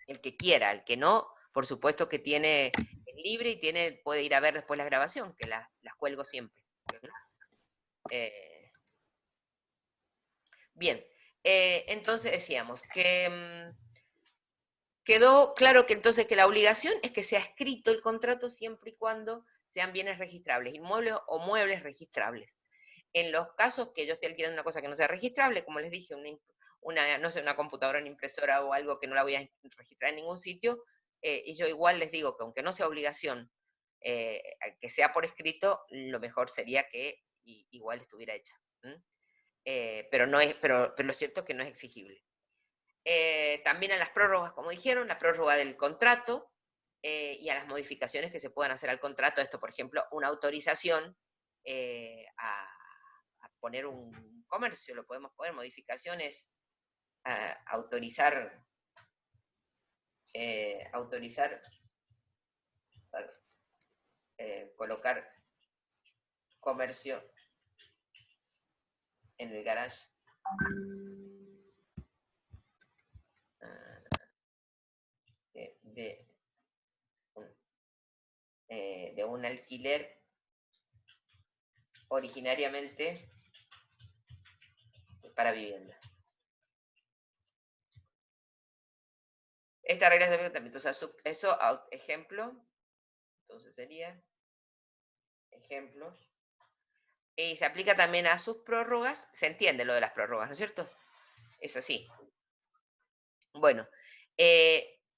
El que quiera, el que no, por supuesto que es libre y puede ir a ver después la grabación, que las cuelgo siempre. Eh, bien, entonces decíamos que quedó claro que entonces que la obligación es que sea escrito el contrato siempre y cuando sean bienes registrables, inmuebles o muebles registrables. En los casos que yo esté alquilando una cosa que no sea registrable, como les dije, no sé, una computadora, una impresora o algo que no la voy a registrar en ningún sitio, y yo igual les digo que aunque no sea obligación, que sea por escrito, lo mejor sería que igual estuviera hecha. Pero, no es, pero lo cierto es que no es exigible. También a las prórrogas, como dijeron, la prórroga del contrato y a las modificaciones que se puedan hacer al contrato. Esto, por ejemplo, una autorización a poner un comercio, lo podemos poner, modificaciones, autorizar, autorizar colocar comercio en el garage de, de un alquiler originariamente para vivienda. Esta regla es de tratamiento, o sea, eso, ejemplo, entonces sería ejemplo, y se aplica también a sus prórrogas, se entiende lo de las prórrogas, ¿no es cierto? Eso sí. Bueno,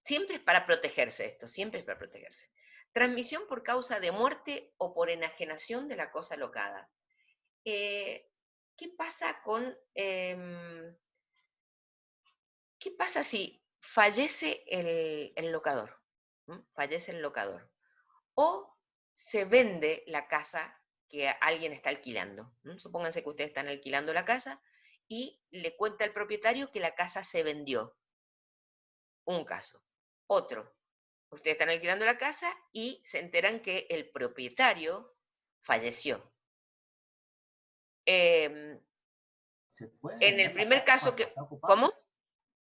siempre es para protegerse esto, siempre es para protegerse. Transmisión por causa de muerte o por enajenación de la cosa locada. ¿Qué pasa qué pasa si fallece el locador? Fallece el locador. O se vende la casa que alguien está alquilando. Supónganse que ustedes están alquilando la casa y le cuenta al propietario que la casa se vendió. Un caso. Otro. Ustedes están alquilando la casa y se enteran que el propietario falleció. ¿Se puede En el vender la primer casa caso cuando que... está ocupada? ¿Cómo?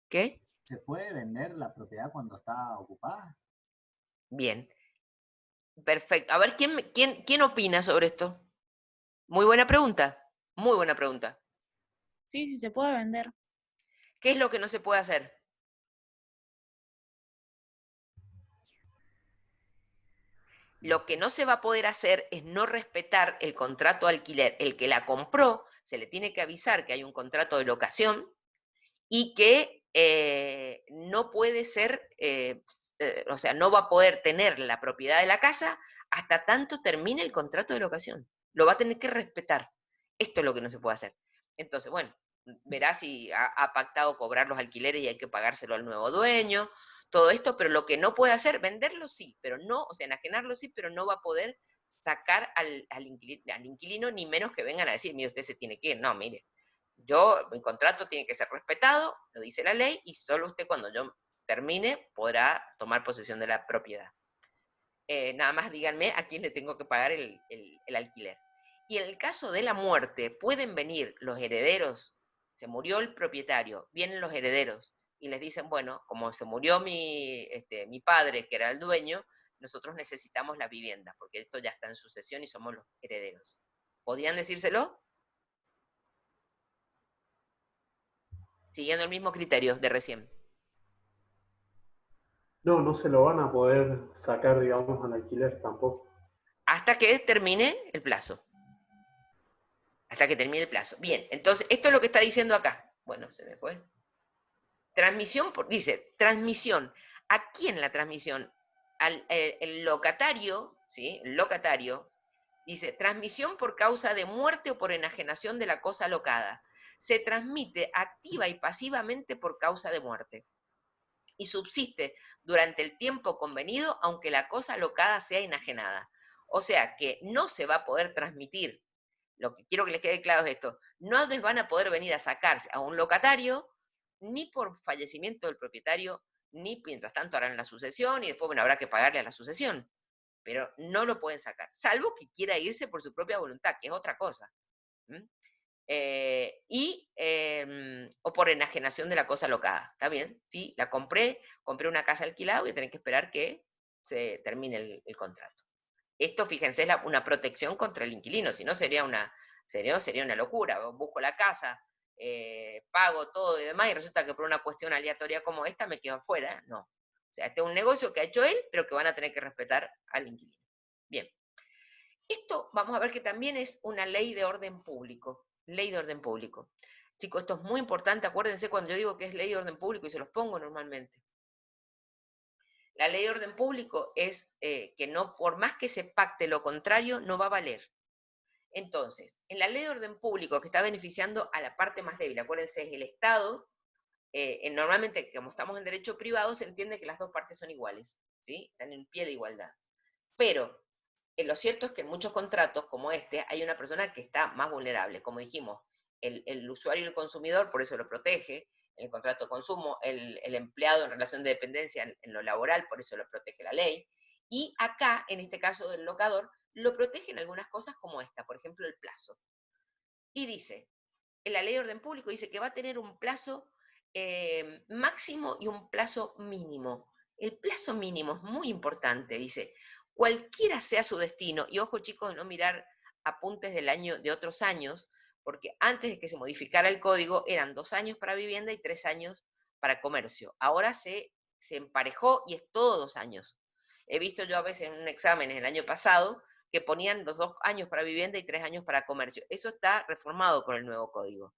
¿Qué? ¿Se puede vender la propiedad cuando está ocupada? Bien. Perfecto. A ver, ¿quién opina sobre esto? Muy buena pregunta. Muy buena pregunta. Sí, sí se puede vender. ¿Qué es lo que no se puede hacer? Lo que no se va a poder hacer es no respetar el contrato de alquiler. El que la compró, se le tiene que avisar que hay un contrato de locación y que no puede ser, o sea, no va a poder tener la propiedad de la casa hasta tanto termine el contrato de locación. Lo va a tener que respetar. Esto es lo que no se puede hacer. Entonces, bueno, verá si ha pactado cobrar los alquileres y hay que pagárselo al nuevo dueño, todo esto, pero lo que no puede hacer, venderlo sí, pero no, o sea, enajenarlo sí, pero no va a poder sacar al inquilino, ni menos que vengan a decir, mire, usted se tiene que ir. No, mire, mi contrato tiene que ser respetado, lo dice la ley, y solo usted cuando yo termine podrá tomar posesión de la propiedad. Nada más díganme a quién le tengo que pagar el alquiler. Y en el caso de la muerte, pueden venir los herederos, se murió el propietario, vienen los herederos y les dicen, bueno, como se murió mi padre, que era el dueño, nosotros necesitamos la vivienda, porque esto ya está en sucesión y somos los herederos. ¿Podían decírselo? Siguiendo el mismo criterio de recién. No, no se lo van a poder sacar, digamos, al alquiler tampoco. Hasta que termine el plazo. Hasta que termine el plazo. Bien, entonces, esto es lo que está diciendo acá. Bueno, se me fue. Transmisión, dice, transmisión. ¿A quién la transmisión? El locatario, ¿sí? El locatario, dice, transmisión por causa de muerte o por enajenación de la cosa locada. Se transmite activa y pasivamente por causa de muerte. Y subsiste durante el tiempo convenido, aunque la cosa locada sea enajenada. O sea que no se va a poder transmitir. Lo que quiero que les quede claro es esto. No les van a poder venir a sacarse a un locatario ni por fallecimiento del propietario, ni mientras tanto harán la sucesión y después, bueno, habrá que pagarle a la sucesión. Pero no lo pueden sacar, salvo que quiera irse por su propia voluntad, que es otra cosa. O por enajenación de la cosa alocada. ¿Está bien? Sí, la compré una casa alquilada, voy a tener que esperar que se termine el contrato. Esto, fíjense, es una protección contra el inquilino, si no sería una locura. Busco la casa, pago todo y demás, y resulta que por una cuestión aleatoria como esta me quedo afuera. No. O sea, este es un negocio que ha hecho él, pero que van a tener que respetar al inquilino. Bien. Esto vamos a ver que también es una ley de orden público. Ley de orden público. Chicos, esto es muy importante, acuérdense cuando yo digo que es ley de orden público y se los pongo normalmente. La ley de orden público es que no, por más que se pacte lo contrario, no va a valer. Entonces, en la ley de orden público que está beneficiando a la parte más débil, acuérdense, es el Estado, normalmente, como estamos en derecho privado, se entiende que las dos partes son iguales, ¿sí? Están en pie de igualdad. Pero lo cierto es que en muchos contratos como este hay una persona que está más vulnerable. Como dijimos, el usuario y el consumidor, por eso lo protege. En el contrato de consumo, el empleado en relación de dependencia en lo laboral, por eso lo protege la ley. Y acá, en este caso del locador, lo protegen algunas cosas como esta, por ejemplo, el plazo. Y dice, en la ley de orden público dice que va a tener un plazo máximo y un plazo mínimo. El plazo mínimo es muy importante, dice, cualquiera sea su destino, y ojo chicos, de no mirar apuntes de otros años, porque antes de que se modificara el código eran 2 años para vivienda y 3 años para comercio. Ahora se emparejó y es todo 2 años. He visto yo a veces en un examen el año pasado que ponían los 2 años para vivienda y 3 años para comercio. Eso está reformado con el nuevo código.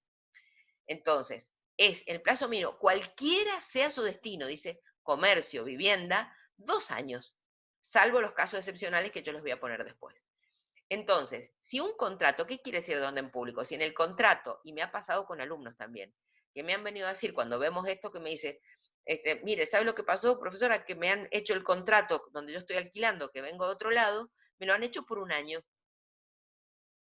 Entonces, es el plazo mínimo, cualquiera sea su destino, dice comercio, vivienda, 2 años, salvo los casos excepcionales que yo les voy a poner después. Entonces, si un contrato, ¿qué quiere decir de orden público? Si en el contrato, y me ha pasado con alumnos también, que me han venido a decir cuando vemos esto, que me dice, mire, ¿sabe lo que pasó, profesora? Que me han hecho el contrato donde yo estoy alquilando, que vengo de otro lado, me lo han hecho por 1 año.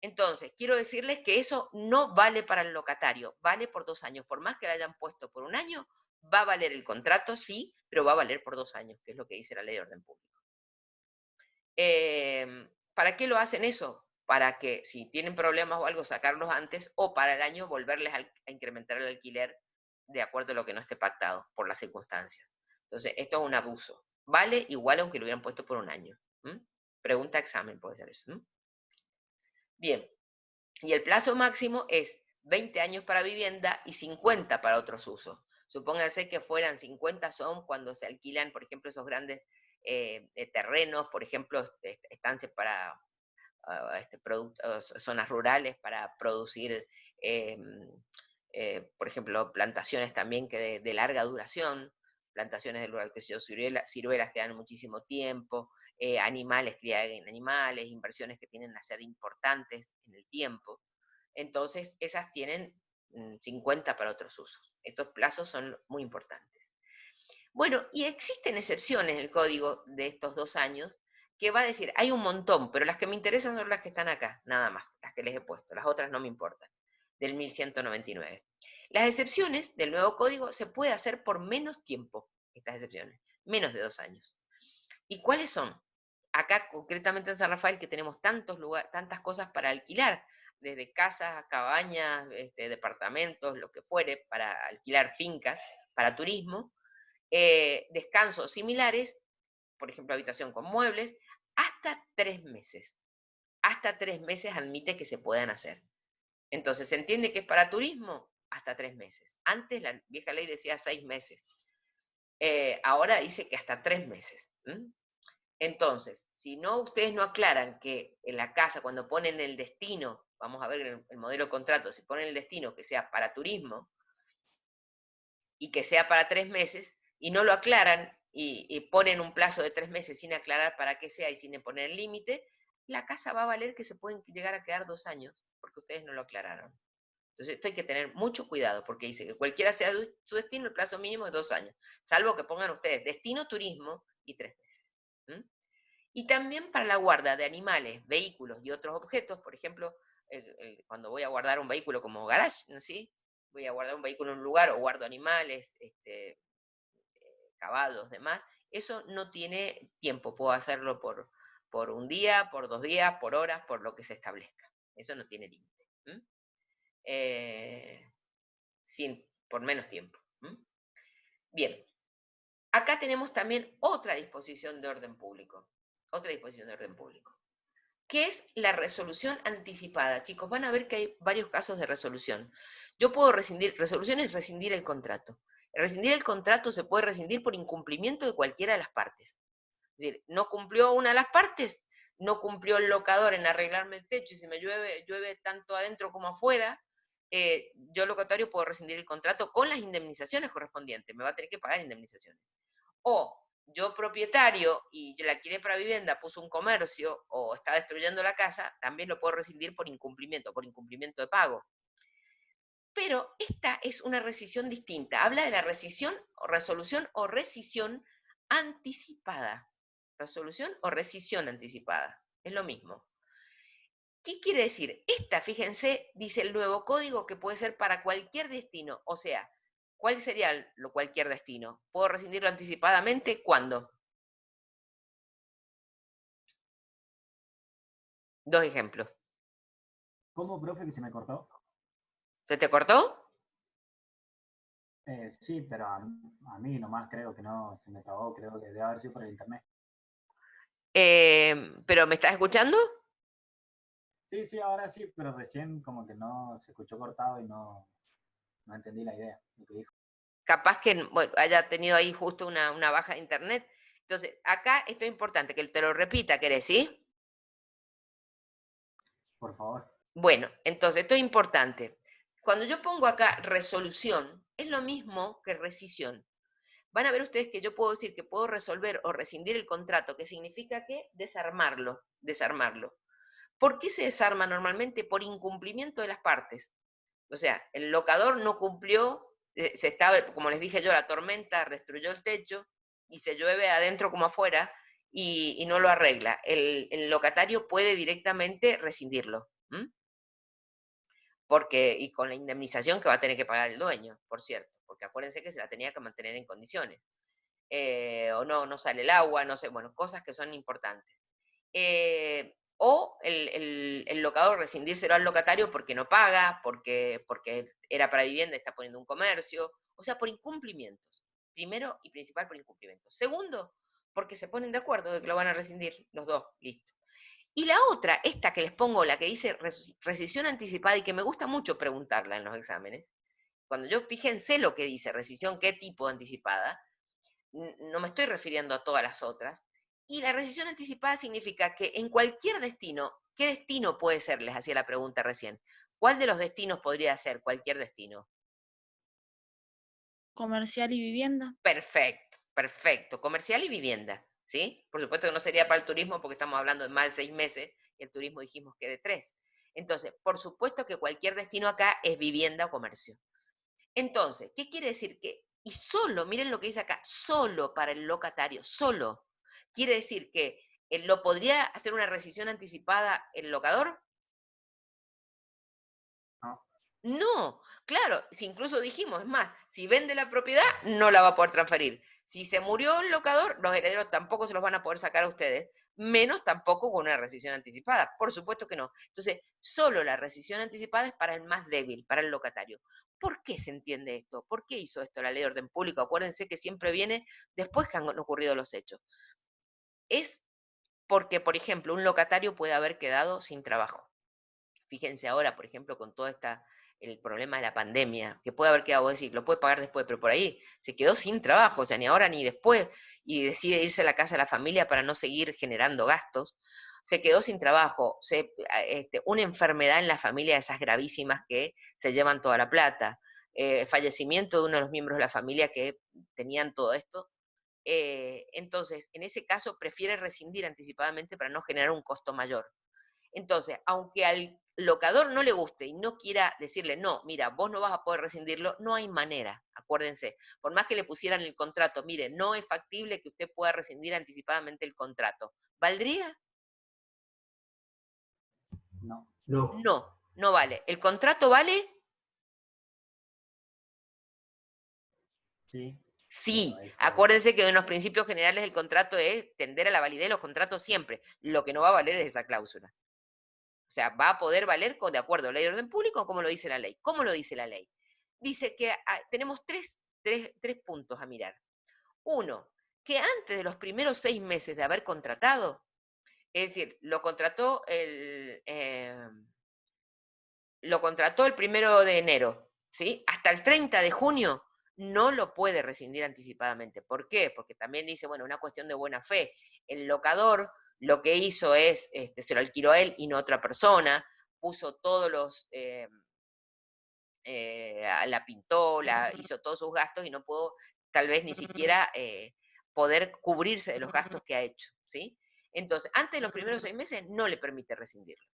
Entonces, quiero decirles que eso no vale para el locatario, vale por 2 años. Por más que lo hayan puesto por 1 año, va a valer el contrato, sí, pero va a valer por 2 años, que es lo que dice la ley de orden público. ¿Para qué lo hacen eso? Para que si tienen problemas o algo, sacarlos antes, o para el año volverles a incrementar el alquiler de acuerdo a lo que no esté pactado por las circunstancias. Entonces, esto es un abuso. Vale igual aunque lo hubieran puesto por 1 año. Pregunta examen puede ser eso. Bien, y el plazo máximo es 20 años para vivienda y 50 para otros usos. Supónganse que fueran 50 son cuando se alquilan, por ejemplo, esos grandes terrenos, por ejemplo, estancias para zonas rurales para producir, por ejemplo, plantaciones también que de larga duración, plantaciones de lugar, que sé yo, ciruelas que dan muchísimo tiempo, animales, cría en animales, inversiones que tienen a ser importantes en el tiempo. Entonces, esas tienen 50 para otros usos. Estos plazos son muy importantes. Bueno, y existen excepciones en el código de estos 2 años que va a decir, hay un montón, pero las que me interesan son las que están acá, nada más, las que les he puesto, las otras no me importan, del 1199. Las excepciones del nuevo código se puede hacer por menos tiempo, estas excepciones, menos de 2 años. ¿Y cuáles son? Acá, concretamente en San Rafael, que tenemos tantas cosas para alquilar, desde casas, cabañas, departamentos, lo que fuere, para alquilar fincas, para turismo, descansos similares, por ejemplo, habitación con muebles, hasta 3 meses. Hasta 3 meses admite que se puedan hacer. Entonces, ¿se entiende que es para turismo? Hasta 3 meses. Antes la vieja ley decía 6 meses. Ahora dice que hasta 3 meses. Entonces, si no, ustedes no aclaran que en la casa, cuando ponen el destino, vamos a ver el modelo de contrato, si ponen el destino que sea para turismo y que sea para 3 meses, y no lo aclaran y ponen un plazo de 3 meses sin aclarar para qué sea y sin poner el límite, la casa va a valer que se pueden llegar a quedar 2 años, porque ustedes no lo aclararon. Entonces esto hay que tener mucho cuidado, porque dice que cualquiera sea su destino, el plazo mínimo es 2 años, salvo que pongan ustedes destino turismo y 3 meses. Y también para la guarda de animales, vehículos y otros objetos, por ejemplo, cuando voy a guardar un vehículo como garage, ¿no? ¿Sí? Voy a guardar un vehículo en un lugar o guardo animales, caballos, demás, eso no tiene tiempo, puedo hacerlo por 1 día, por 2 días, por horas, por lo que se establezca. Eso no tiene límite. por menos tiempo. Bien, acá tenemos también otra disposición de orden público, que es la resolución anticipada. Chicos, van a ver que hay varios casos de resolución. Yo puedo resolución es rescindir el contrato. Rescindir el contrato se puede rescindir por incumplimiento de cualquiera de las partes. Es decir, no cumplió una de las partes, no cumplió el locador en arreglarme el techo y si me llueve tanto adentro como afuera, yo locatario puedo rescindir el contrato con las indemnizaciones correspondientes, me va a tener que pagar indemnizaciones. O yo propietario y yo la alquilé para vivienda, puso un comercio o está destruyendo la casa, también lo puedo rescindir por incumplimiento de pago. Pero esta es una rescisión distinta, habla de la resolución o rescisión anticipada. Resolución o rescisión anticipada, es lo mismo. ¿Qué quiere decir? Esta, fíjense, dice el nuevo código que puede ser para cualquier destino. O sea, ¿cuál sería cualquier destino? ¿Puedo rescindirlo anticipadamente? ¿Cuándo? Dos ejemplos. ¿Cómo, profe, que se me cortó? ¿Se te cortó? Sí, pero a mí nomás creo que no se me trabó, creo que debe haber sido por el internet. ¿Pero me estás escuchando? Sí, sí, ahora sí, pero recién como que no se escuchó cortado y no entendí la idea, lo que dijo. Capaz que bueno, haya tenido ahí justo una baja de internet. Entonces, acá esto es importante, que te lo repita, ¿querés, sí? Por favor. Bueno, entonces, esto es importante. Cuando yo pongo acá resolución, es lo mismo que rescisión. Van a ver ustedes que yo puedo decir que puedo resolver o rescindir el contrato, que significa que desarmarlo. ¿Por qué se desarma normalmente? Por incumplimiento de las partes. O sea, el locador no cumplió, como les dije yo, la tormenta destruyó el techo y se llueve adentro como afuera y no lo arregla. El locatario puede directamente rescindirlo. Y con la indemnización que va a tener que pagar el dueño, por cierto, porque acuérdense que se la tenía que mantener en condiciones. O no sale el agua, no sé, bueno, cosas que son importantes. O el locador rescindírselo al locatario porque no paga, porque era para vivienda y está poniendo un comercio, o sea, por incumplimientos. Primero y principal por incumplimientos. Segundo, porque se ponen de acuerdo de que lo van a rescindir los dos, listo. Y la otra, esta que les pongo, la que dice rescisión anticipada y que me gusta mucho preguntarla en los exámenes, cuando yo fíjense lo que dice rescisión, qué tipo de anticipada, no me estoy refiriendo a todas las otras. Y la rescisión anticipada significa que en cualquier destino, ¿qué destino puede ser? Les hacía la pregunta recién. ¿Cuál de los destinos podría ser cualquier destino? Comercial y vivienda. Perfecto, perfecto. Comercial y vivienda, ¿sí? Por supuesto que no sería para el turismo porque estamos hablando de más de 6 meses y el turismo dijimos que de 3. Entonces, por supuesto que cualquier destino acá es vivienda o comercio. Entonces, ¿qué quiere decir? Y solo, miren lo que dice acá, solo para el locatario, solo. Quiere decir que ¿lo podría hacer una rescisión anticipada el locador? No. No, claro, si incluso dijimos, es más, si vende la propiedad, no la va a poder transferir. Si se murió el locador, los herederos tampoco se los van a poder sacar a ustedes, menos tampoco con una rescisión anticipada. Por supuesto que no. Entonces, solo la rescisión anticipada es para el más débil, para el locatario. ¿Por qué se entiende esto? ¿Por qué hizo esto la ley de orden público? Acuérdense que siempre viene después que han ocurrido los hechos. Es porque, por ejemplo, un locatario puede haber quedado sin trabajo. Fíjense ahora, por ejemplo, con todo el problema de la pandemia, que puede haber quedado, decir, lo puede pagar después, pero por ahí se quedó sin trabajo, o sea, ni ahora ni después, y decide irse a la casa de la familia para no seguir generando gastos, se quedó sin trabajo, una enfermedad en la familia de esas gravísimas que se llevan toda la plata, el fallecimiento de uno de los miembros de la familia que tenían todo esto, entonces, en ese caso, prefiere rescindir anticipadamente para no generar un costo mayor. Entonces, aunque al locador no le guste y no quiera decirle, no, mira, vos no vas a poder rescindirlo, no hay manera, acuérdense. Por más que le pusieran el contrato, mire, no es factible que usted pueda rescindir anticipadamente el contrato. ¿Valdría? No. No. No, no vale. ¿El contrato vale? Sí. Sí. Pero Acuérdense que en los principios generales el contrato es tender a la validez de los contratos siempre. Lo que no va a valer es esa cláusula. O sea, va a poder valer de acuerdo a la ley de orden público, como lo dice la ley. ¿Cómo lo dice la ley? Dice que tenemos tres puntos a mirar. Uno, que antes de los primeros 6 meses de haber contratado, es decir, lo contrató el 1 de enero, ¿sí? Hasta el 30 de junio no lo puede rescindir anticipadamente. ¿Por qué? Porque también dice, bueno, una cuestión de buena fe. El locador lo que hizo es, se lo alquiló a él y no a otra persona, puso todos los, la pintó, hizo todos sus gastos y no pudo tal vez ni siquiera poder cubrirse de los gastos que ha hecho, ¿sí? Entonces, antes de los primeros 6 meses no le permite rescindirlo.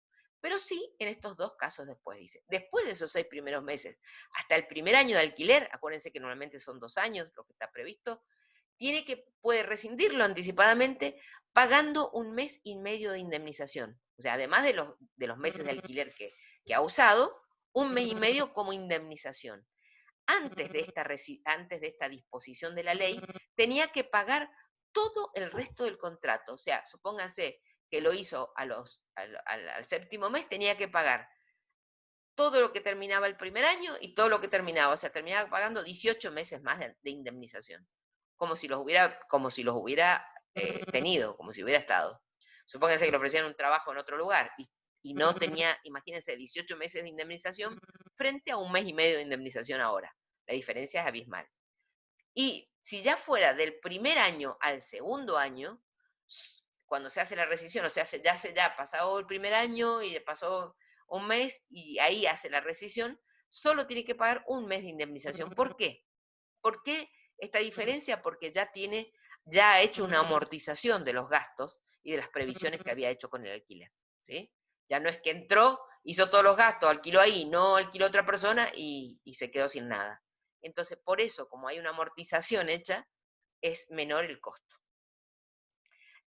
Pero sí en estos 2 casos después, dice. Después de esos 6 primeros meses, hasta el primer año de alquiler, acuérdense que normalmente son 2 años lo que está previsto, puede rescindirlo anticipadamente pagando 1 mes y medio de indemnización. O sea, además de los meses de alquiler que ha usado, 1 mes y medio como indemnización. Antes de esta disposición de la ley, tenía que pagar todo el resto del contrato. O sea, supónganse que lo hizo al 7º mes, tenía que pagar todo lo que terminaba el primer año y todo lo que terminaba. O sea, terminaba pagando 18 meses más de indemnización. Como si los hubiera tenido, como si hubiera estado. Supónganse que le ofrecían un trabajo en otro lugar y no tenía, imagínense, 18 meses de indemnización frente a 1 mes y medio de indemnización ahora. La diferencia es abismal. Y si ya fuera del primer año al segundo año, cuando se hace la rescisión, o sea, ya pasado el primer año y pasó 1 mes y ahí hace la rescisión, solo tiene que pagar 1 mes de indemnización. ¿Por qué? ¿Por qué esta diferencia? Porque ya ha hecho una amortización de los gastos y de las previsiones que había hecho con el alquiler, ¿sí? Ya no es que entró, hizo todos los gastos, alquiló ahí, no alquiló a otra persona y se quedó sin nada. Entonces, por eso, como hay una amortización hecha, es menor el costo.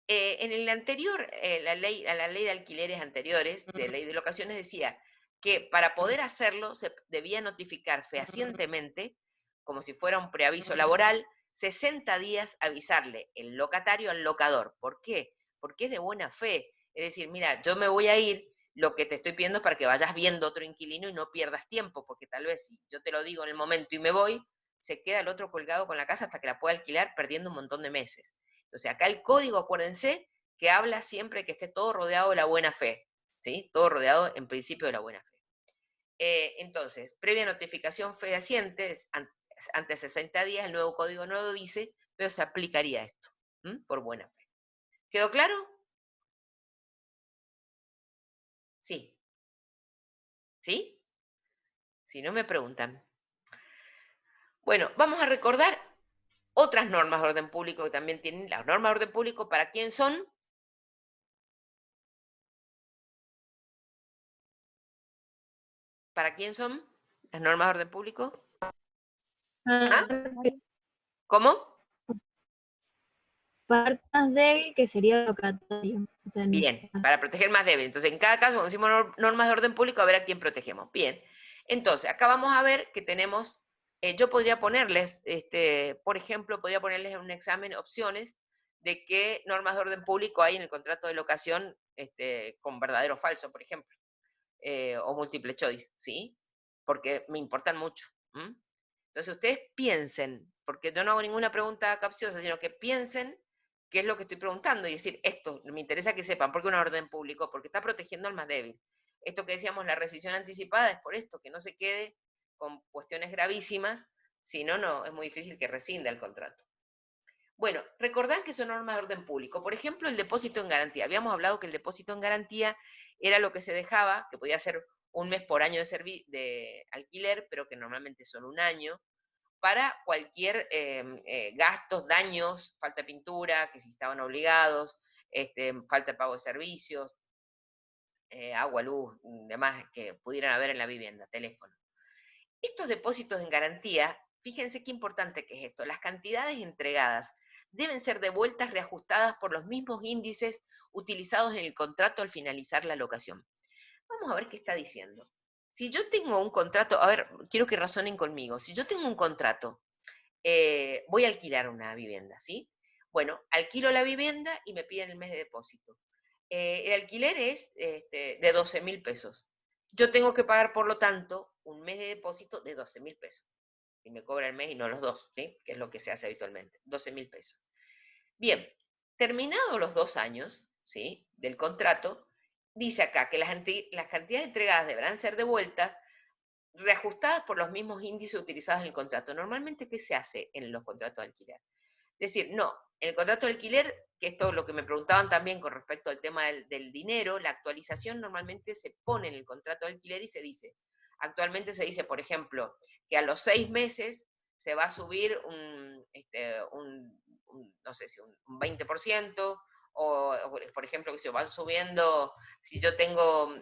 En el anterior, la ley de alquileres anteriores, de ley de locaciones, decía que para poder hacerlo se debía notificar fehacientemente, como si fuera un preaviso laboral, 60 días avisarle el locatario al locador. ¿Por qué? Porque es de buena fe. Es decir, mira, yo me voy a ir, lo que te estoy pidiendo es para que vayas viendo otro inquilino y no pierdas tiempo, porque tal vez si yo te lo digo en el momento y me voy, se queda el otro colgado con la casa hasta que la pueda alquilar perdiendo un montón de meses. Entonces, acá el código, acuérdense, que habla siempre que esté todo rodeado de la buena fe, ¿sí? Todo rodeado en principio de la buena fe. Entonces, previa notificación fehaciente, antes de 60 días, el nuevo código no lo dice, pero se aplicaría esto, por buena fe. ¿Quedó claro? Sí. ¿Sí? Si no me preguntan. Bueno, vamos a recordar otras normas de orden público que también tienen. Las normas de orden público, ¿para quién son? ¿Para quién son las normas de orden público? ¿Ah? ¿Cómo? Parte más débil que sería locatario. O sea, Bien, para proteger más débil. Entonces, en cada caso, cuando decimos normas de orden público, a ver a quién protegemos. Bien. Entonces, acá vamos a ver que tenemos, yo podría ponerles, por ejemplo, podría ponerles en un examen opciones de qué normas de orden público hay en el contrato de locación con verdadero o falso, por ejemplo, o múltiple choice, ¿sí? Porque me importan mucho. Entonces, ustedes piensen, porque yo no hago ninguna pregunta capciosa, sino que piensen qué es lo que estoy preguntando y decir, esto, me interesa que sepan, ¿por qué un orden público? Porque está protegiendo al más débil. Esto que decíamos, la rescisión anticipada, es por esto, que no se quede con cuestiones gravísimas, si no, no, es muy difícil que rescinda el contrato. Bueno, recordad que son normas de orden público. Por ejemplo, el depósito en garantía. Habíamos hablado que el depósito en garantía era lo que se dejaba, que podía ser 1 mes por año de alquiler, pero que normalmente son 1 año, para cualquier gastos, daños, falta de pintura, que si estaban obligados, falta de pago de servicios, agua, luz, demás que pudieran haber en la vivienda, teléfono. Estos depósitos en garantía, fíjense qué importante que es esto, las cantidades entregadas deben ser devueltas reajustadas por los mismos índices utilizados en el contrato al finalizar la locación. Vamos a ver qué está diciendo. Si yo tengo un contrato, a ver, quiero que razonen conmigo, si yo tengo un contrato, voy a alquilar una vivienda, ¿sí? Bueno, alquilo la vivienda y me piden el mes de depósito. El alquiler es de 12.000 pesos. Yo tengo que pagar, por lo tanto, un mes de depósito de 12.000 pesos. Si me cobra el mes y no los dos, ¿sí? Que es lo que se hace habitualmente, 12.000 pesos. Bien, terminados los 2 años, ¿sí?, del contrato, dice acá que las cantidades entregadas deberán ser devueltas, reajustadas por los mismos índices utilizados en el contrato. Normalmente, ¿qué se hace en los contratos de alquiler? Es decir, no, en el contrato de alquiler, que esto es lo que me preguntaban también con respecto al tema del dinero, la actualización normalmente se pone en el contrato de alquiler y se dice, actualmente se dice, por ejemplo, que a los 6 meses se va a subir no sé si un 20%, o por ejemplo, que se va subiendo, si yo tengo,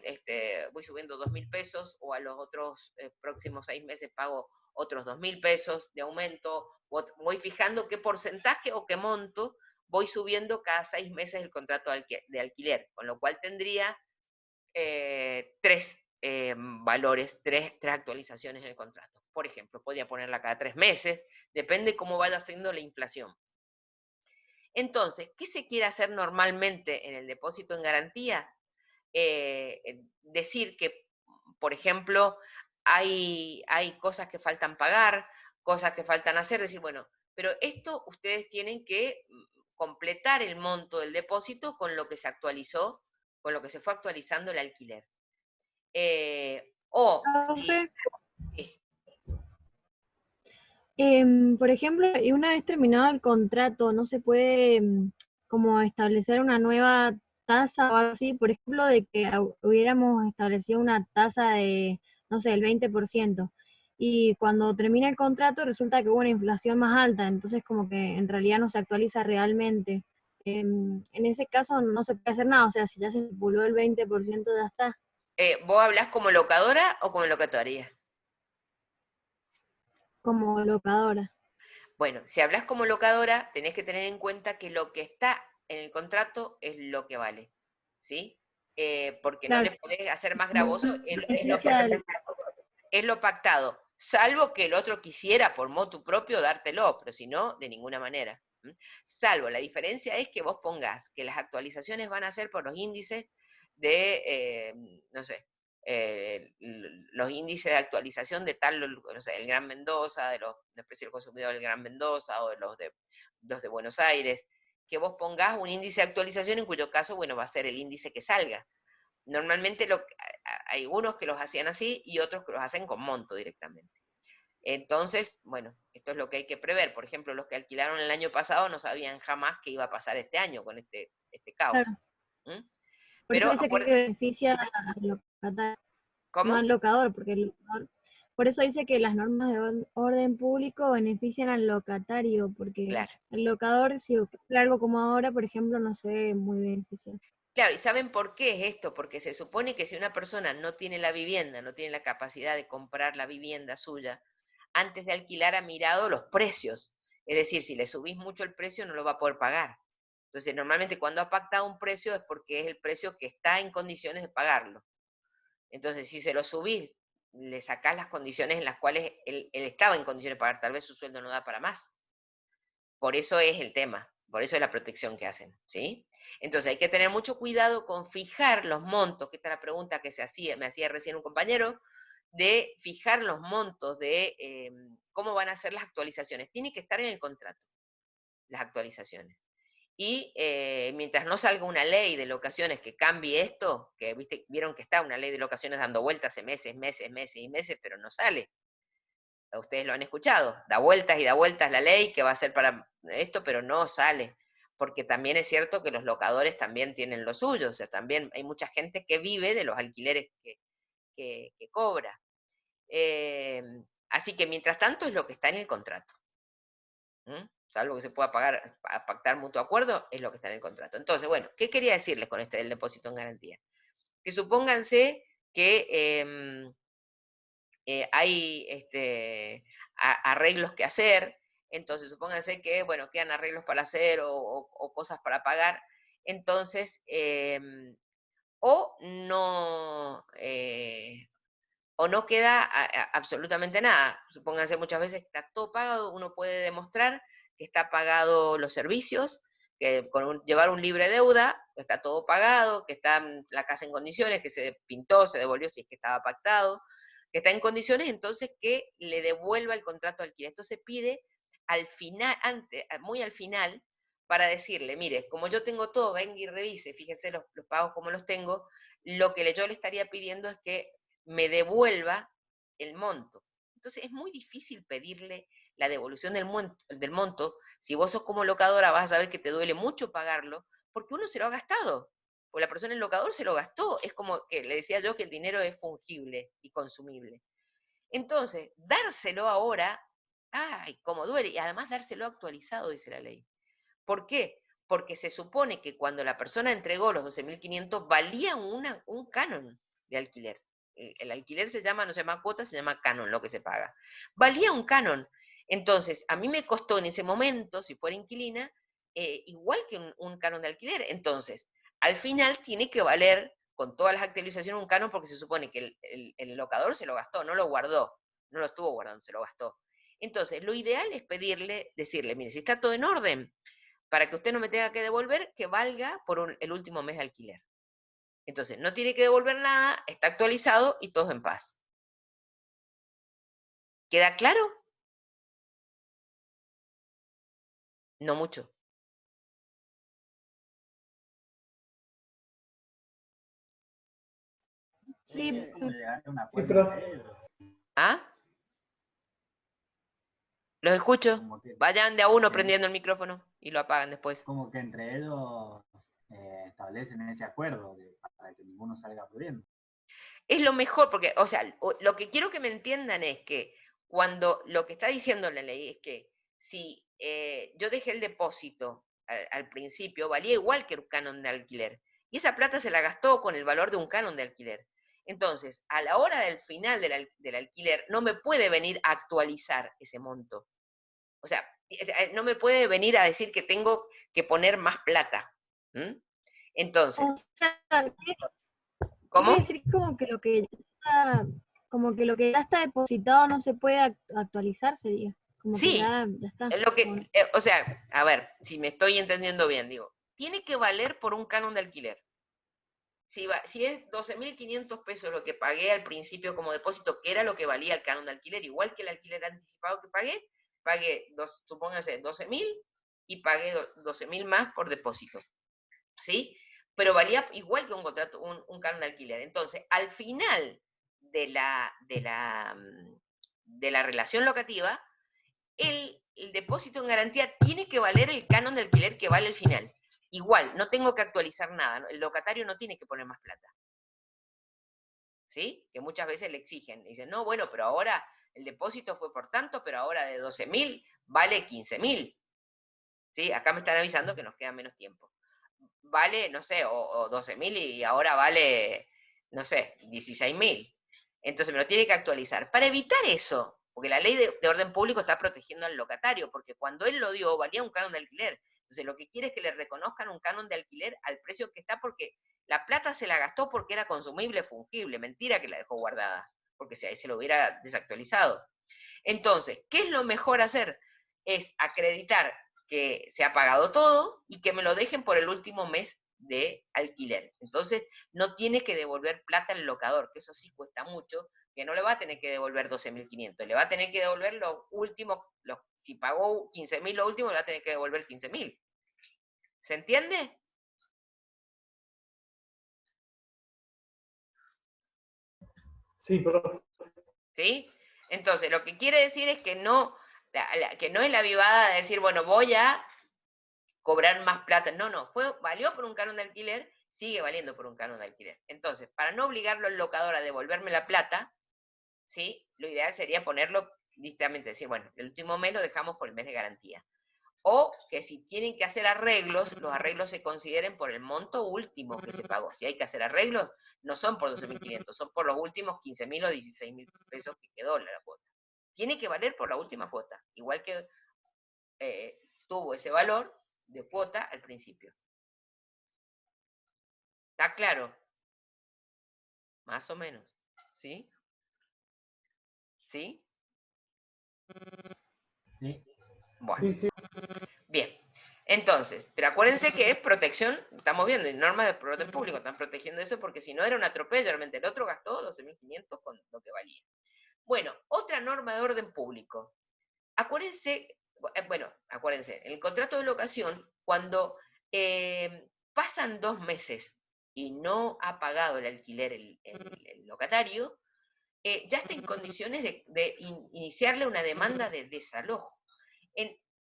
voy subiendo 2.000 pesos, o a los otros próximos 6 meses pago otros 2.000 pesos de aumento, voy fijando qué porcentaje o qué monto voy subiendo cada 6 meses el contrato de alquiler, con lo cual tendría 3 valores, tres actualizaciones en el contrato. Por ejemplo, podría ponerla cada 3 meses, depende cómo vaya siendo la inflación. Entonces, ¿qué se quiere hacer normalmente en el depósito en garantía? Decir que, por ejemplo, hay cosas que faltan pagar, cosas que faltan hacer, decir, bueno, pero esto ustedes tienen que completar el monto del depósito con lo que se actualizó, con lo que se fue actualizando el alquiler. Profe, Sí, por ejemplo, y una vez terminado el contrato, ¿no se puede como establecer una nueva tasa o algo así? Por ejemplo, de que hubiéramos establecido una tasa de, no sé, el 20%, y cuando termina el contrato resulta que hubo una inflación más alta, entonces como que en realidad no se actualiza realmente. En ese caso no se puede hacer nada, o sea, si ya se estipuló el 20% ya está, ¿vos hablás como locadora o como locataria? como locadora. Bueno, si hablas como locadora, tenés que tener en cuenta que lo que está en el contrato es lo que vale, ¿sí? Porque no Claro, le podés hacer más como gravoso, beneficia al- es lo pactado, salvo que el otro quisiera por motu propio dártelo, pero si no, de ninguna manera. Salvo, la diferencia es que vos pongas que las actualizaciones van a ser por los índices de, no sé, los índices de actualización de tal, no sé, el Gran Mendoza, de los precios del consumidor del Gran Mendoza, o de los de Buenos Aires, que vos pongas un índice de actualización en cuyo caso, bueno, va a ser el índice que salga. Normalmente hay unos que los hacían así y otros que los hacen con monto directamente. Entonces, bueno, esto es lo que hay que prever. Por ejemplo, los que alquilaron el año pasado no sabían jamás qué iba a pasar este año con este caos. claro. ¿Mm? Por eso Pero, dice que beneficia al locatario, no al ¿cómo? locador, porque el locador, por eso dice que las normas de orden público benefician al locatario, porque Claro. el locador, si ocurre algo como ahora, por ejemplo, no se ve muy beneficiado. Claro, ¿y saben por qué es esto? Porque se supone que si una persona no tiene la vivienda, no tiene la capacidad de comprar la vivienda suya, antes de alquilar ha mirado los precios. Es decir, si le subís mucho el precio, no lo va a poder pagar. Entonces, normalmente cuando ha pactado un precio es porque es el precio que está en condiciones de pagarlo. Entonces, si se lo subís, le sacás las condiciones en las cuales él estaba en condiciones de pagar, tal vez su sueldo no da para más. Por eso es el tema, por eso es la protección que hacen, ¿sí? Entonces hay que tener mucho cuidado con fijar los montos, que esta es la pregunta que me hacía recién un compañero, de fijar los montos de cómo van a ser las actualizaciones. Tiene que estar en el contrato, las actualizaciones. Y mientras no salga una ley de locaciones que cambie esto, que vieron que está una ley de locaciones dando vueltas hace meses y meses, pero no sale. Ustedes lo han escuchado, da vueltas y da vueltas la ley que va a ser para esto, pero no sale. Porque también es cierto que los locadores también tienen lo suyo, o sea, también hay mucha gente que vive de los alquileres que cobra. Eh, Así que mientras tanto es lo que está en el contrato. Salvo que se pueda pactar mutuo acuerdo, es lo que está en el contrato. Entonces, bueno, ¿qué quería decirles con este del depósito en garantía? Que supónganse que hay arreglos que hacer, entonces supónganse que, bueno, quedan arreglos para hacer o cosas para pagar, entonces, o no, o no queda absolutamente nada. Supónganse muchas veces que está todo pagado, uno puede demostrar que está pagado los servicios, que llevar un libre deuda, que está todo pagado, que está la casa en condiciones, que se pintó, se devolvió si es que estaba pactado, que está en condiciones, entonces que le devuelva el contrato de alquiler. Esto se pide al final, muy al final, para decirle, mire, como yo tengo todo, venga y revise, fíjese los pagos como los tengo, lo que yo le estaría pidiendo es que me devuelva el monto. Entonces es muy difícil pedirle la devolución del monto. Si vos sos como locadora vas a saber que te duele mucho pagarlo, porque uno se lo ha gastado. Porque la persona, el locador, se lo gastó. Es como que le decía yo que el dinero es fungible y consumible. Entonces, dárselo ahora, ¡ay, cómo duele! Y además dárselo actualizado, dice la ley. ¿Por qué? Porque se supone que cuando la persona entregó los 12.500 valía un canon de alquiler. El alquiler no se llama cuota, se llama canon lo que se paga. Valía un canon. Entonces, a mí me costó en ese momento, si fuera inquilina, igual que un canon de alquiler. Entonces, al final tiene que valer con todas las actualizaciones un canon porque se supone que el locador se lo gastó, no lo guardó, no lo estuvo guardando, se lo gastó. Entonces, lo ideal es decirle, mire, si está todo en orden, para que usted no me tenga que devolver, que valga por el último mes de alquiler. Entonces, no tiene que devolver nada, está actualizado y todos en paz. ¿Queda claro? No mucho. Sí, Llegar a un Sí, acuerdo pero entre ellos. ¿Ah? Los escucho. Como que, Vayan de a uno que- prendiendo el micrófono y lo apagan después. como que entre ellos establecen ese acuerdo para que ninguno salga perdiendo. Es lo mejor, porque, o sea, lo que quiero que me entiendan es que cuando lo que está diciendo la ley es que si yo dejé el depósito al principio, valía igual que un canon de alquiler. Y esa plata se la gastó con el valor de un canon de alquiler. Entonces, a la hora del final del alquiler, no me puede venir a actualizar ese monto. O sea, no me puede venir a decir que tengo que poner más plata. Entonces, o sea, quiere ¿cómo? decir como que lo que ya está depositado no se puede actualizar, sería. Como que Sí, ya está. es lo que, o sea, a ver, si me estoy entendiendo bien, digo, tiene que valer por un canon de alquiler. Si es 12.500 pesos lo que pagué al principio como depósito, que era lo que valía el canon de alquiler, igual que el alquiler anticipado que pagué, supóngase 12.000 y pagué 12.000 más por depósito, ¿sí? Pero valía igual que un contrato, un canon de alquiler. Entonces, al final de la relación locativa, el depósito en garantía tiene que valer el canon de alquiler que vale el final. Igual, no tengo que actualizar nada, el locatario no tiene que poner más plata. ¿Sí? Que muchas veces le exigen. Dicen, no, bueno, pero ahora el depósito fue por tanto, pero ahora de 12.000 vale 15.000. ¿Sí? Acá me están avisando que nos queda menos tiempo. Vale, no sé, o 12.000 y ahora vale, no sé, 16.000. Entonces me lo tiene que actualizar. Para evitar eso, porque la ley de orden público está protegiendo al locatario, porque cuando él lo dio valía un canon de alquiler. Entonces lo que quiere es que le reconozcan un canon de alquiler al precio que está, porque la plata se la gastó porque era consumible, fungible. Mentira que la dejó guardada, porque si ahí se lo hubiera desactualizado. Entonces, ¿qué es lo mejor hacer? Es acreditar que se ha pagado todo y que me lo dejen por el último mes de alquiler. Entonces, no tiene que devolver plata al locador, que eso sí cuesta mucho, que no le va a tener que devolver 12.500, le va a tener que devolver lo último, si pagó 15.000 lo último, le va a tener que devolver 15.000. ¿Se entiende? sí, pero ¿Sí? Entonces, lo que quiere decir es que no es la vivada de decir, bueno, voy a cobrar más plata. No, valió por un canon de alquiler, sigue valiendo por un canon de alquiler. Entonces, para no obligarlo al locador a devolverme la plata, ¿sí? Lo ideal sería ponerlo distamente, decir, bueno, el último mes lo dejamos por el mes de garantía. O que si tienen que hacer arreglos, los arreglos se consideren por el monto último que se pagó. Si hay que hacer arreglos, no son por 12.500, son por los últimos 15.000 o 16.000 pesos que quedó la cuota. Tiene que valer por la última cuota, igual que tuvo ese valor de cuota al principio. ¿Está claro? Más o menos. ¿Sí? ¿Sí? Sí. Bueno, sí, sí. bien. Entonces, pero acuérdense que es protección, estamos viendo, normas de orden público, están protegiendo eso porque si no era un atropello, realmente el otro gastó 12.500 con lo que valía. Bueno, otra norma de orden público. Acuérdense, bueno, acuérdense, en el contrato de locación, cuando pasan 2 meses y no ha pagado el alquiler el locatario, ya está en condiciones de iniciarle una demanda de desalojo.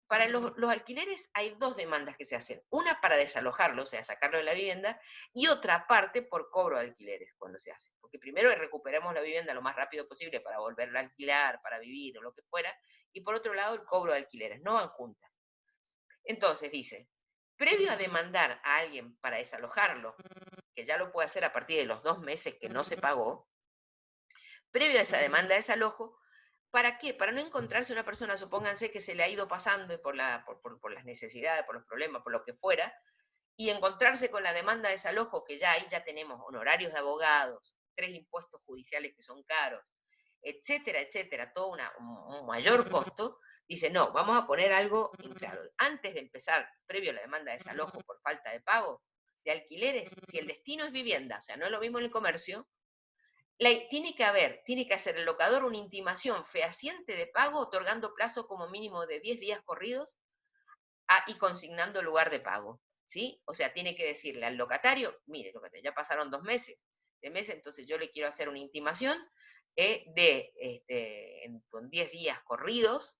Para los alquileres hay 2 demandas que se hacen. Una para desalojarlo, o sea, sacarlo de la vivienda, y otra parte por cobro de alquileres cuando se hace. Porque primero recuperamos la vivienda lo más rápido posible para volverla a alquilar, para vivir o lo que fuera, y por otro lado el cobro de alquileres, no van juntas. Entonces dice, previo a demandar a alguien para desalojarlo, que ya lo puede hacer a partir de los 2 meses que no se pagó, previo a esa demanda de desalojo, ¿para qué? Para no encontrarse una persona, supónganse que se le ha ido pasando y por las necesidades, por los problemas, por lo que fuera, y encontrarse con la demanda de desalojo, que ya ahí ya tenemos honorarios de abogados, 3 impuestos judiciales que son caros, etcétera, etcétera, todo un mayor costo, dice, no, vamos a poner algo en claro. Antes de empezar, previo a la demanda de desalojo por falta de pago de alquileres, si el destino es vivienda, o sea, no es lo mismo en el comercio, tiene que hacer el locador una intimación fehaciente de pago, otorgando plazo como mínimo de 10 días corridos y consignando lugar de pago, ¿sí? O sea, tiene que decirle al locatario, mire, locatario, ya pasaron 2 meses, entonces yo le quiero hacer una intimación con 10 días corridos,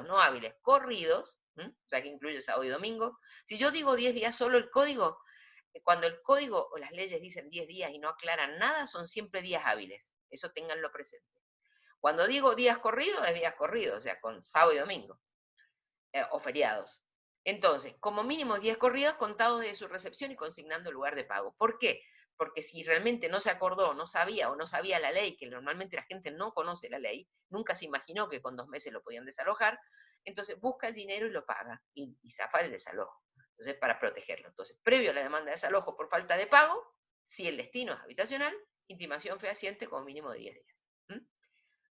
no hábiles, corridos, o sea, que incluye sábado y domingo. Si yo digo 10 días solo el código, cuando el código o las leyes dicen 10 días y no aclaran nada, son siempre días hábiles. Eso ténganlo presente. Cuando digo días corridos, es días corridos, o sea, con sábado y domingo, o feriados. Entonces, como mínimo 10 corridos contados de su recepción y consignando el lugar de pago. ¿Por qué? Porque si realmente no se acordó, no sabía o no sabía la ley, que normalmente la gente no conoce la ley, nunca se imaginó que con 2 meses lo podían desalojar, entonces busca el dinero y lo paga y zafa el desalojo. Entonces, para protegerlo. Entonces, previo a la demanda de desalojo por falta de pago, si el destino es habitacional, intimación fehaciente como mínimo de 10 días.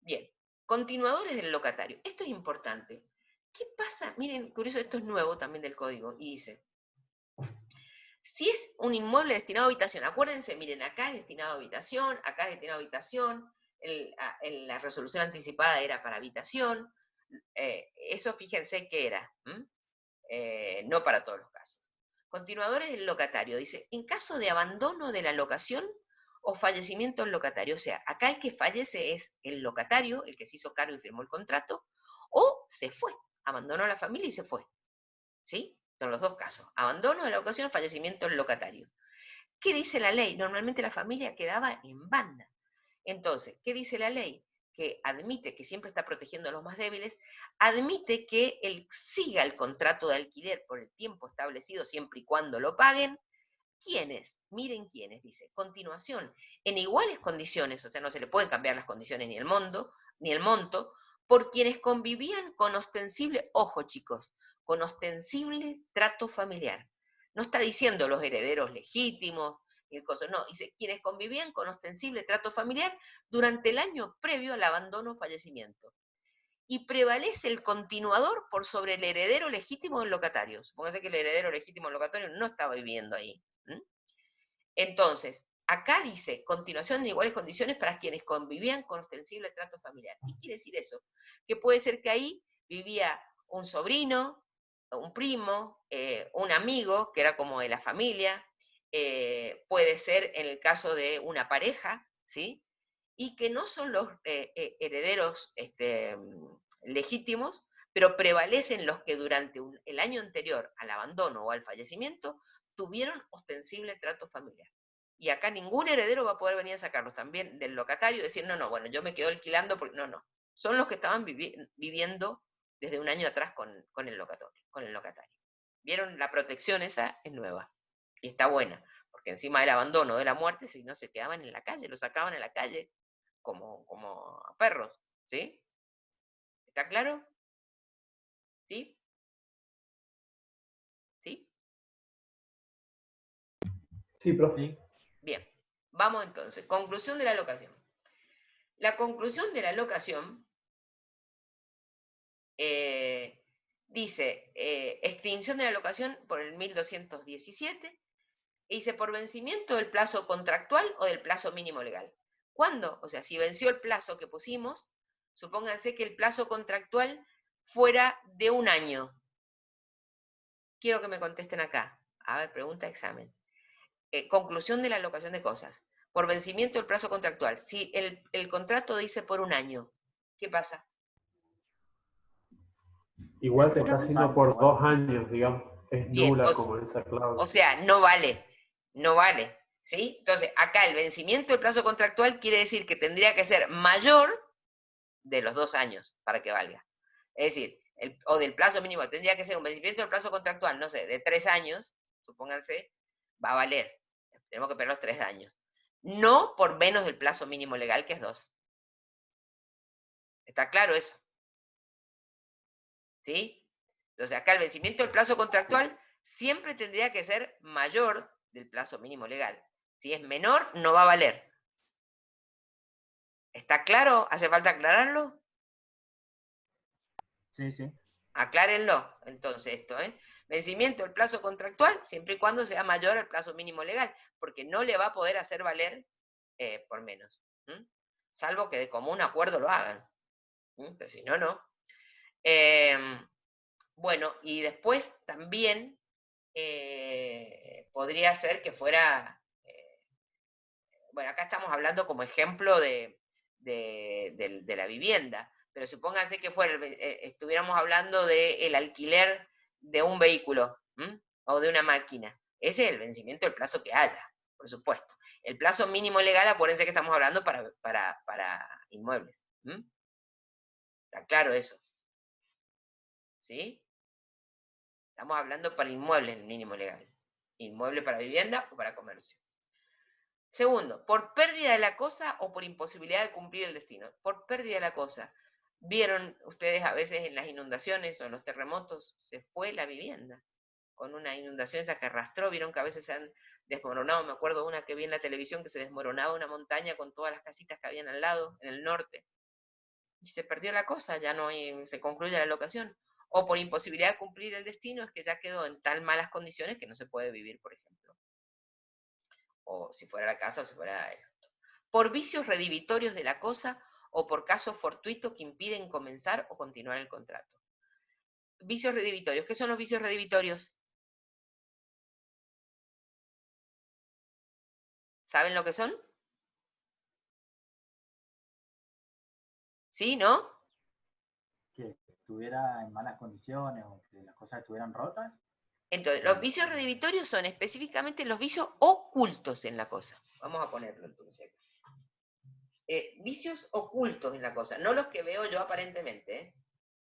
Bien, continuadores del locatario. Esto es importante. ¿Qué pasa? Miren, curioso, esto es nuevo también del código, y dice, si es un inmueble destinado a habitación, acuérdense, miren, acá es destinado a habitación, acá es destinado a habitación, la resolución anticipada era para habitación, eso fíjense que era, no para todos los casos. Continuadores del locatario, dice, en caso de abandono de la locación o fallecimiento del locatario, o sea, acá el que fallece es el locatario, el que se hizo cargo y firmó el contrato, o se fue, abandonó a la familia y se fue, ¿sí? Son los 2 casos, abandono de la locación, fallecimiento del locatario. ¿Qué dice la ley? Normalmente la familia quedaba en banda. Entonces, ¿qué dice la ley? Que admite, que siempre está protegiendo a los más débiles, admite que él siga el contrato de alquiler por el tiempo establecido siempre y cuando lo paguen. ¿Quiénes? Miren quiénes, dice. Continuación, en iguales condiciones, o sea, no se le pueden cambiar las condiciones ni el monto, por quienes convivían con ostensible, ojo chicos, con ostensible trato familiar. No está diciendo los herederos legítimos, no, dice quienes convivían con ostensible trato familiar durante el año previo al abandono o fallecimiento. Y prevalece el continuador por sobre el heredero legítimo del locatario. Supóngase que el heredero legítimo del locatario no estaba viviendo ahí. Entonces, acá dice, continuación en iguales condiciones para quienes convivían con ostensible trato familiar. ¿Qué quiere decir eso? Que puede ser que ahí vivía un sobrino, un primo, un amigo, que era como de la familia, puede ser en el caso de una pareja, ¿sí? Y que no son los herederos legítimos, pero prevalecen los que durante el año anterior al abandono o al fallecimiento tuvieron ostensible trato familiar. Y acá ningún heredero va a poder venir a sacarlos también del locatario y decir, no, bueno, yo me quedo alquilando, porque no. Son los que estaban viviendo desde un año atrás con el locatario. ¿Vieron? La protección esa es nueva y está buena, porque encima del abandono, de la muerte, si no se quedaban en la calle, los sacaban a la calle como a perros, ¿sí? ¿Está claro? ¿Sí? ¿Sí? Sí, profe. Bien, vamos entonces. Conclusión de la locación. La conclusión de la locación dice, extinción de la locación por el 1217, y dice, por vencimiento del plazo contractual o del plazo mínimo legal. ¿Cuándo? O sea, si venció el plazo que pusimos, supónganse que el plazo contractual fuera de 1 año. Quiero que me contesten acá. A ver, pregunta, examen. Conclusión de la locación de cosas. Por vencimiento del plazo contractual. Si el contrato dice por 1 año, ¿qué pasa? Igual te Por está 2 haciendo años por igual. 2 años, digamos. Es Bien, nula como esa o cláusula. sea, no vale, no vale, ¿sí? Entonces, acá el vencimiento del plazo contractual quiere decir que tendría que ser mayor de los 2 años para que valga. Es decir, o del plazo mínimo, tendría que ser un vencimiento del plazo contractual, no sé, de 3 años, supónganse, va a valer. Tenemos que esperar los 3 años. No por menos del plazo mínimo legal, que es 2. ¿Está claro eso? ¿Sí? Entonces, acá el vencimiento del plazo contractual siempre tendría que ser mayor del plazo mínimo legal. Si es menor, no va a valer. ¿Está claro? ¿Hace falta aclararlo? Sí, sí. Aclárenlo, entonces, esto, Vencimiento del plazo contractual, siempre y cuando sea mayor al plazo mínimo legal, porque no le va a poder hacer valer por menos. Salvo que de común acuerdo lo hagan. Pero si no, no. Bueno, y después también podría ser que fuera, bueno, acá estamos hablando como ejemplo de la vivienda, pero supónganse que estuviéramos hablando del alquiler de un vehículo, o de una máquina. Ese es el vencimiento del plazo que haya, por supuesto. El plazo mínimo legal, acuérdense que estamos hablando para inmuebles. ¿Está claro eso? ¿Sí? Estamos hablando para inmuebles el mínimo legal. Inmueble para vivienda o para comercio. Segundo, por pérdida de la cosa o por imposibilidad de cumplir el destino. Por pérdida de la cosa. Vieron ustedes a veces en las inundaciones o en los terremotos, se fue la vivienda. Con una inundación esa que arrastró, vieron que a veces se han desmoronado. Me acuerdo una que vi en la televisión que se desmoronaba una montaña con todas las casitas que habían al lado, en el norte. Y se perdió la cosa, ya no se concluye la locación. O por imposibilidad de cumplir el destino, es que ya quedó en tan malas condiciones que no se puede vivir, por ejemplo. O si fuera la casa o si fuera esto. Por vicios redivitorios de la cosa o por casos fortuitos que impiden comenzar o continuar el contrato. Vicios redivitorios. ¿Qué son los vicios redivitorios? ¿Saben lo que son? ¿Sí? ¿No? Que estuviera en malas condiciones o que las cosas estuvieran rotas. Entonces, los vicios redivitorios son específicamente los vicios ocultos en la cosa. Vamos a ponerlo entonces. Vicios ocultos en la cosa, no los que veo yo aparentemente.